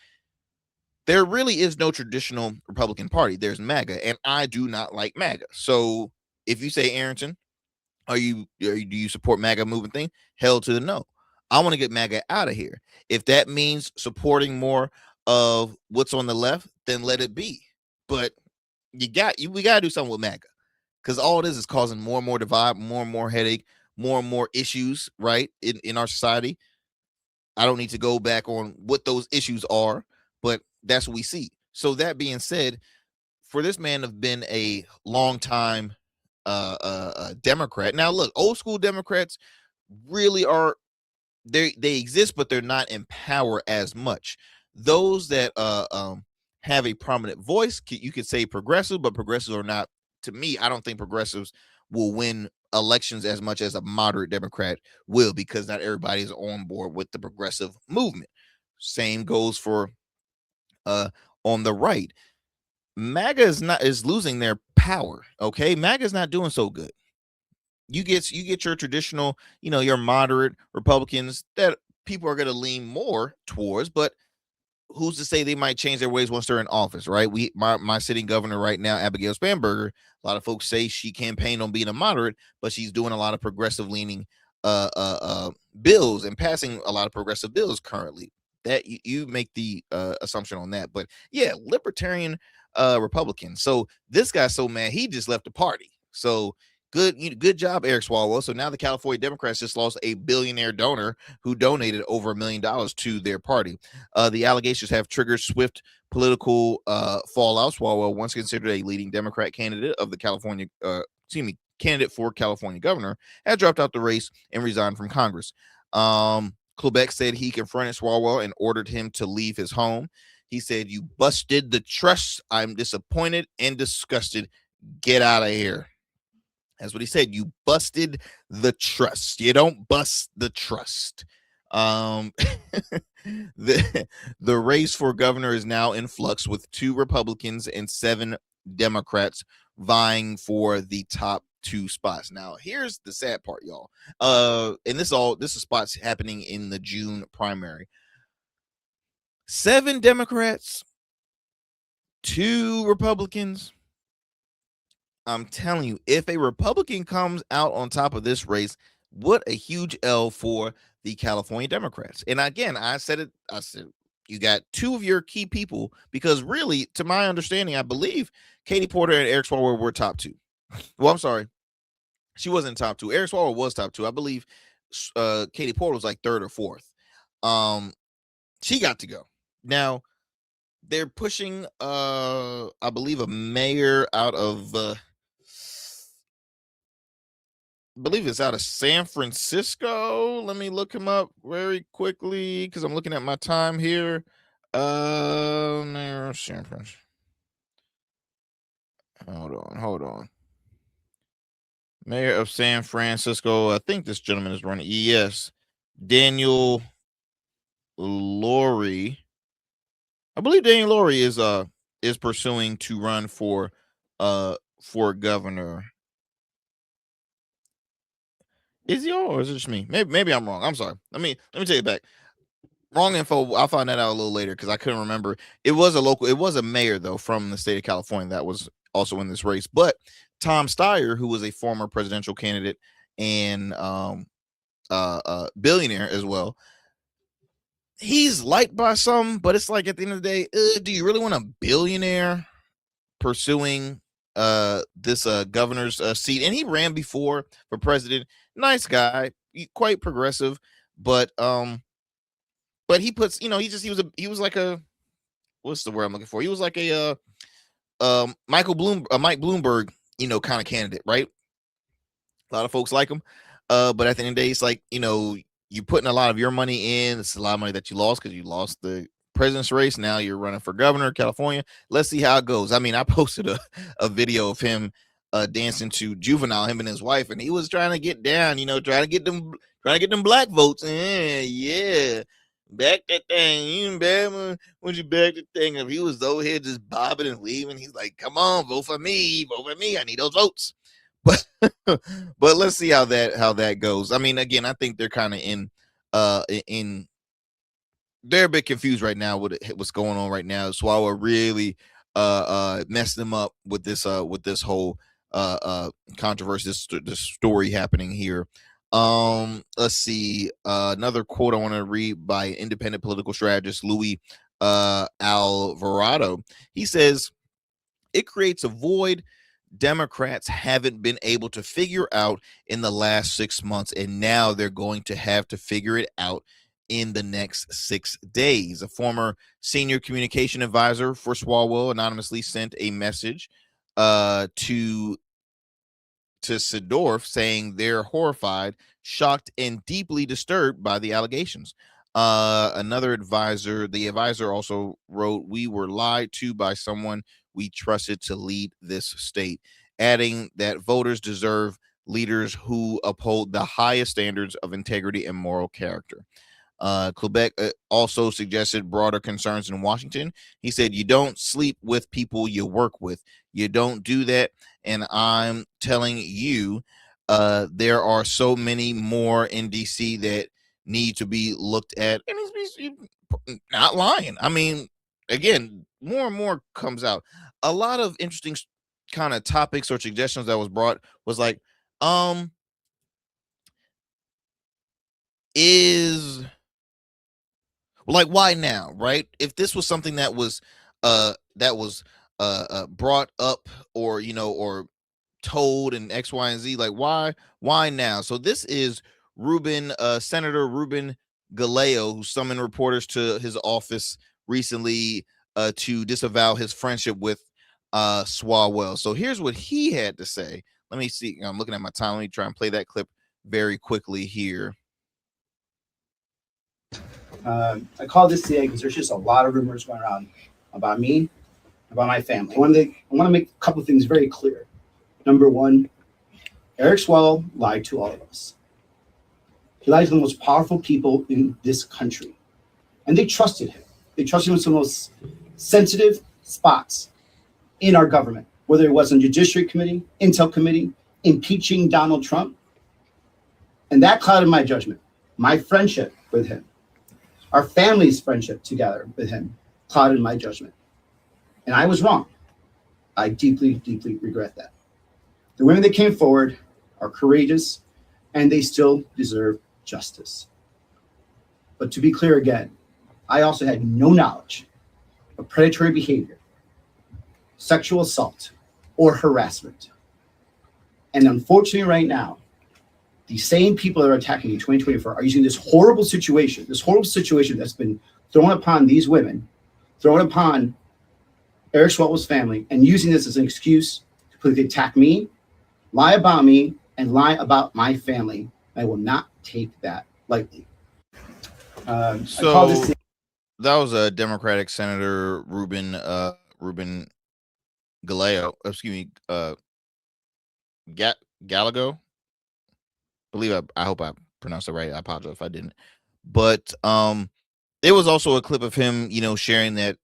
there really is no traditional Republican Party. There's MAGA, and I do not like MAGA. So if you say, Arrington, do you support MAGA movement thing? Hell to the no. I want to get MAGA out of here. If that means supporting more of what's on the left, then let it be. But we got to do something with MAGA, because all it is causing more and more divide, more and more headache, more and more issues, right, in our society. I don't need to go back on what those issues are, but that's what we see. So that being said, for this man to have been a long time Democrat. Now, look, old school Democrats really are, they exist, but they're not in power as much. Those that have a prominent voice, you could say progressive, but progressives are not, to me, I don't think progressives will win elections as much as a moderate Democrat will, because not everybody is on board with the progressive movement. Same goes for on the right. MAGA is losing their power. Okay, MAGA is not doing so good. You get your traditional, your moderate Republicans that people are going to lean more towards, but who's to say they might change their ways once they're in office, right? My sitting governor right now, Abigail Spanberger, a lot of folks say she campaigned on being a moderate, but she's doing a lot of progressive leaning bills and passing a lot of progressive bills currently. That you make the assumption on that. But yeah, libertarian Republican. So this guy's so mad he just left the party. So good job, Eric Swalwell. So now the California Democrats just lost a billionaire donor who donated over $1 million to their party. The allegations have triggered swift political fallout. Swalwell, once considered a leading Democrat candidate of the candidate for California governor, had dropped out the race and resigned from Congress. Klubeck said he confronted Swalwell and ordered him to leave his home. He said, "You busted the trust. I'm disappointed and disgusted. Get out of here." That's what he said. You busted the trust. You don't bust the trust. The race for governor is now in flux, with 2 Republicans and 7 Democrats vying for the top 2 spots. Now, here's the sad part, y'all. And this is spots happening in the June primary. 7 Democrats, 2 Republicans. I'm telling you, if a Republican comes out on top of this race, what a huge L for the California Democrats. And again, I said you got 2 of your key people, because really, to my understanding, I believe Katie Porter and Eric Swalwell were top 2. Well, I'm sorry, she wasn't top 2. Eric Swalwell was top 2. I believe Katie Porter was like 3rd or 4th. She got to go. Now they're pushing I believe a mayor out of I believe it's out of San Francisco. Let me look him up very quickly because I'm looking at my time here. Mayor of San Francisco. Hold on. Mayor of San Francisco. I think this gentleman is running. Yes, Daniel Laurie. I believe Daniel Laurie is pursuing to run for governor. Is he, or is it just me? Maybe I'm wrong. I'm sorry. Let me take it back. Wrong info. I'll find that out a little later because I couldn't remember. It was a mayor though from the state of California that was also in this race. But Tom Steyer, who was a former presidential candidate and billionaire as well, he's liked by some, but it's like at the end of the day, do you really want a billionaire pursuing this governor's seat? And he ran before for president. Nice guy, quite progressive, but he puts, he was like a, what's the word I'm looking for? He was like a Mike Bloomberg, kind of candidate, right? A lot of folks like him, but at the end of the day, it's like, you're putting a lot of your money in. It's a lot of money that you lost because you lost the president's race. Now you're running for governor of California. Let's see how it goes. I mean, I posted a video of him dancing to Juvenile, him and his wife, and he was trying to get down, trying to get them black votes. Yeah. Back that thing. You bad when you back the thing. If he was over here just bobbing and weaving, he's like, come on, vote for me. I need those votes. But let's see how that goes. I mean, again, I think they're kind of in they're a bit confused right now with what's going on right now. Swalwell really messed them up with this whole controversy, this story happening here. Let's see. Another quote I want to read by independent political strategist Louis Alvarado. He says, it creates a void Democrats haven't been able to figure out in the last 6 months, and now they're going to have to figure it out in the next 6 days. A former senior communication advisor for Swalwell anonymously sent a message to Sidorf saying they're horrified, shocked, and deeply disturbed by the allegations. Another advisor, the advisor also wrote, we were lied to by someone we trusted to lead this state, adding that voters deserve leaders who uphold the highest standards of integrity and moral character. Quebec also suggested broader concerns in Washington. He said, you don't sleep with people you work with. You don't do that. And I'm telling you, there are so many more in DC that need to be looked at. And he's not lying. I mean, again, more and more comes out. A lot of interesting kind of topics or suggestions that was brought was like, why now, right? If this was something that was brought up or or told in X, Y, and Z, like why now? So this is Senator Ruben Galeo, who summoned reporters to his office recently to disavow his friendship with Swalwell. So here's what he had to say. Let me see. I'm looking at my time. Let me try and play that clip very quickly here. I called this today because there's just a lot of rumors going around about me, about my family. I want to make a couple of things very clear. Number one, Eric Swalwell lied to all of us. He lied to the most powerful people in this country, and they trusted him. They trusted him with some of the most sensitive spots in our government, whether it was on Judiciary Committee, Intel Committee, impeaching Donald Trump. And that clouded my judgment, my friendship with him, our family's friendship together with him clouded my judgment. And I was wrong. I deeply, deeply regret that. The women that came forward are courageous, and they still deserve justice. But to be clear again, I also had no knowledge of predatory behavior, sexual assault, or harassment. And unfortunately right now, the same people that are attacking in 2024 are using this horrible situation that's been thrown upon these women, thrown upon Eric Swalwell's family, and using this as an excuse to politically attack me, lie about me, and lie about my family. I will not take that lightly. So that was a Democratic Senator Ruben Gallego, Gallego. I hope I pronounced it right. I apologize if I didn't. But there was also a clip of him, sharing that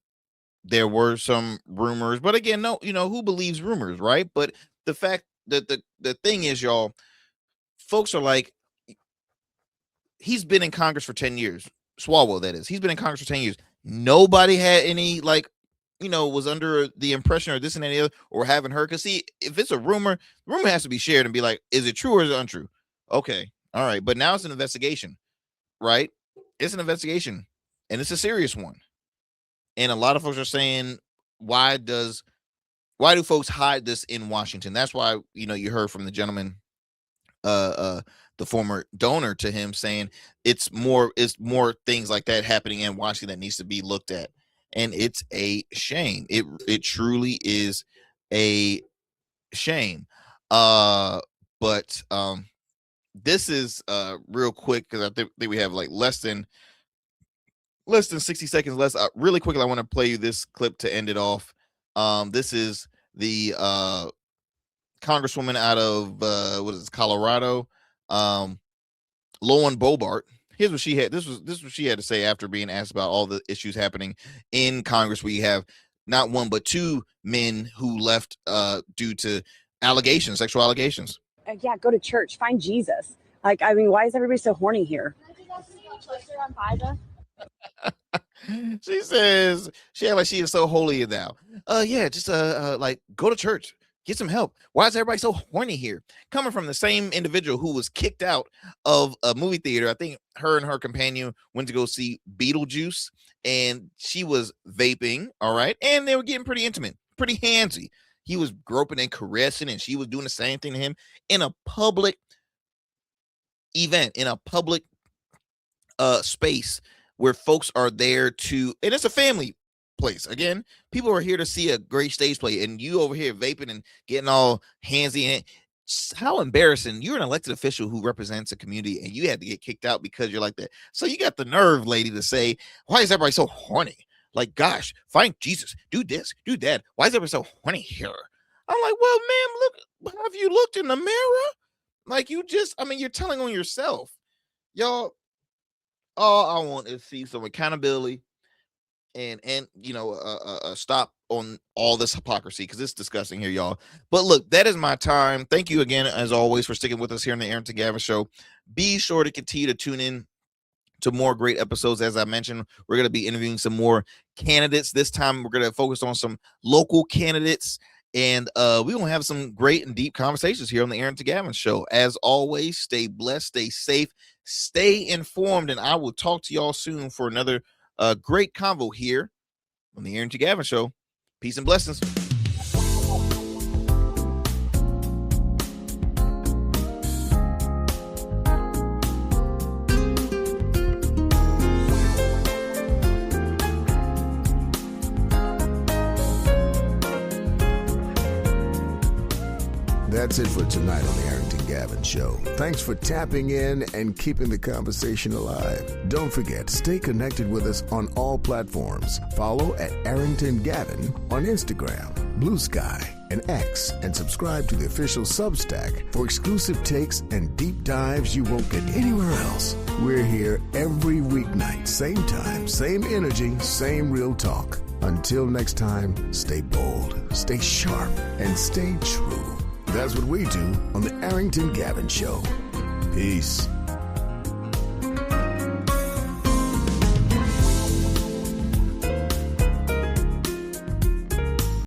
there were some rumors. But again, no, who believes rumors, right? But the fact that the thing is, y'all, folks are like, he's been in Congress for 10 years. Swalwell, that is. He's been in Congress for 10 years. Nobody had any, was under the impression or this and any other, or haven't heard. Because, see, if it's a rumor, the rumor has to be shared and be like, is it true or is it untrue? Okay. All right. But now it's an investigation, right? It's an investigation, and it's a serious one. And a lot of folks are saying, why do folks hide this in Washington? That's why, you heard from the gentleman, the former donor to him, saying it's more things like that happening in Washington that needs to be looked at. And it's a shame. It truly is a shame. But this is real quick, because I think we have like less than 60 seconds less. Really quickly, I want to play you this clip to end it off. This is the Congresswoman out of Colorado, Lauren Boebert. Here's what she had. This was what she had to say after being asked about all the issues happening in Congress, where you have not one but two men who left due to sexual allegations. Yeah, go to church, find Jesus. Why is everybody so horny here? She says she acts like she is so holy now. Yeah, just go to church, get some help. Why is everybody so horny here? Coming from the same individual who was kicked out of a movie theater. I think her and her companion went to go see Beetlejuice, and she was vaping. All right, and they were getting pretty intimate, pretty handsy. He was groping and caressing, and she was doing the same thing to him in a public event, in a public space where folks are there to, and it's a family place. Again, people are here to see a great stage play, and you over here vaping and getting all handsy. And how embarrassing. You're an elected official who represents a community, and you had to get kicked out because you're like that. So you got the nerve, lady, to say, why is everybody so horny? Like, gosh, find Jesus, do this, do that. Why is everybody so horny here? I'm like, well, ma'am, look, have you looked in the mirror? Like, you're telling on yourself. Y'all, all I want is to see some accountability and stop on all this hypocrisy, because it's disgusting here, y'all. But look, that is my time. Thank you again, as always, for sticking with us here on the Arrington Gavin Show. Be sure to continue to tune in to more great episodes. As I mentioned, we're going to be interviewing some more candidates. This time we're going to focus on some local candidates, and we're going to have some great and deep conversations here on the Arrington Gavin Show. As always, stay blessed, stay safe, stay informed, and I will talk to y'all soon for another great convo here on the Arrington Gavin Show. Peace and blessings. That's it for tonight on the Arrington Gavin Show. Thanks for tapping in and keeping the conversation alive. Don't forget, stay connected with us on all platforms. Follow at Arrington Gavin on Instagram, Blue Sky, and X, and subscribe to the official Substack for exclusive takes and deep dives you won't get anywhere else. We're here every weeknight, same time, same energy, same real talk. Until next time, stay bold, stay sharp, and stay true. That's what we do on the Arrington Gavin Show. Peace.